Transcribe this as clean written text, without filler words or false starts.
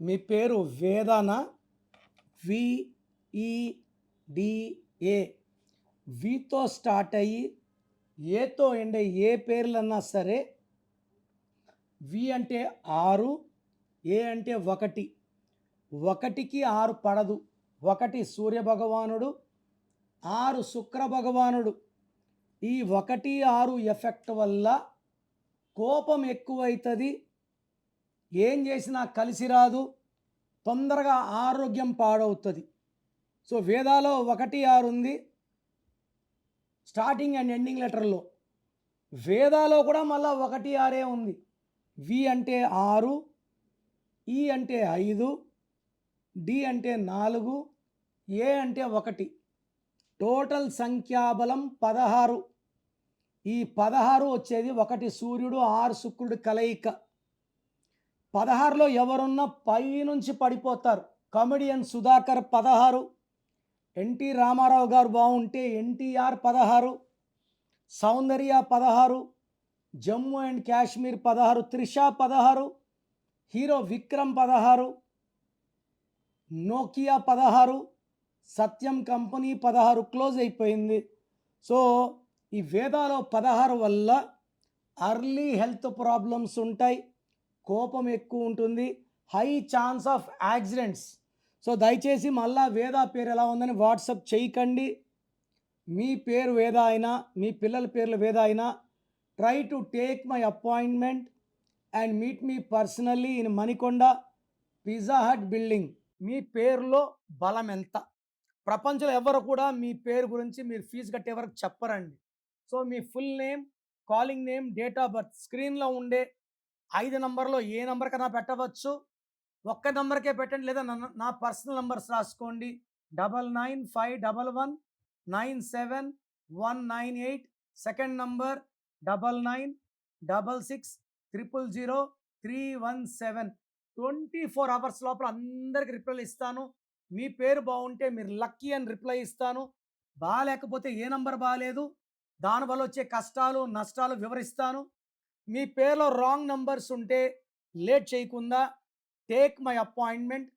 మీ పేరు వేదానా? విఈడిఏ. వితో స్టార్ట్ అయ్యి ఏతో ఎండ్ అయ్యి ఏ పేర్లన్నా సరే, వి అంటే 6, ఏ అంటే 1. 1కి 6 పడదు. 1 సూర్య భగవానుడు, 6 శుక్ర భగవానుడు. ఈ 1, 6 ఎఫెక్ట్ వల్ల కోపం ఎక్కువైతుంది, ఏం చేసినా కలిసి రాదు, తొందరగా ఆరోగ్యం పాడవుతుంది. సో వేదాలో 1, 6 ఉంది స్టార్టింగ్ అండ్ ఎండింగ్ లెటర్లో. వేదాలో కూడా మళ్ళీ 1, 6 ఉంది. వి అంటే 6, ఈ అంటే 5, డి అంటే 4, ఏ అంటే 1. టోటల్ సంఖ్యాబలం 16. ఈ 16 వచ్చేది 1 సూర్యుడు 6 శుక్రుడు కలయిక. 16లో ఎవరున్నా పైనుంచి పడిపోతారు. కమెడియన్ సుధాకర్ 16, ఎన్టీ రామారావు గారు బాగుంటే ఎన్టీఆర్ 16, సౌందర్య 16, Jammu and Kashmir 16, Trisha 16, hero Vikram 16, Nokia 16, Satyam company 16 close అయిపోయింది. సో ఈ వేదాలో 16 వల్ల అర్లీ హెల్త్ ప్రాబ్లమ్స్ ఉంటాయి, కోపం ఎక్కువ ఉంటుంది, high chance of accidents. So దయచేసి మళ్ళా వేద పేరు ఎలా ఉందని వాట్సాప్ చేయకండి. మీ పేరు వేద అయినా, మీ పిల్లల పేర్లు వేద అయినా, try to take my appointment and meet me personally in Manikonda pizza hut building. మీ పేరులో బలం ఎంత? ప్రపంచంలో ఎవరు కూడా మీ పేరు గురించి మీరు ఫీజు కట్టే వరకు చెప్పరండి. సో మీ full name, calling name, date of birth స్క్రీన్లో ఉండే 5 నంబర్లో ఏ నంబర్ కన్నా పెట్టవచ్చు. ఒక్క నంబర్కే పెట్టండి, లేదా నా పర్సనల్ నంబర్స్ రాసుకోండి. 9951971998. Second number 9966000317. 24 అవర్స్ లోపల అందరికి రిప్లైలు ఇస్తాను. మీ పేరు బాగుంటే మీరు లక్కీ అని రిప్లై ఇస్తాను. బాగాలేకపోతే ఏ నంబర్ బాగాలేదు, దానివల్ల వచ్చే కష్టాలు నష్టాలు వివరిస్తాను. మీ పేరులో రాంగ్ నంబర్స్ ఉంటే లేట్ చేయకుండా టేక్ మై అపాయింట్మెంట్.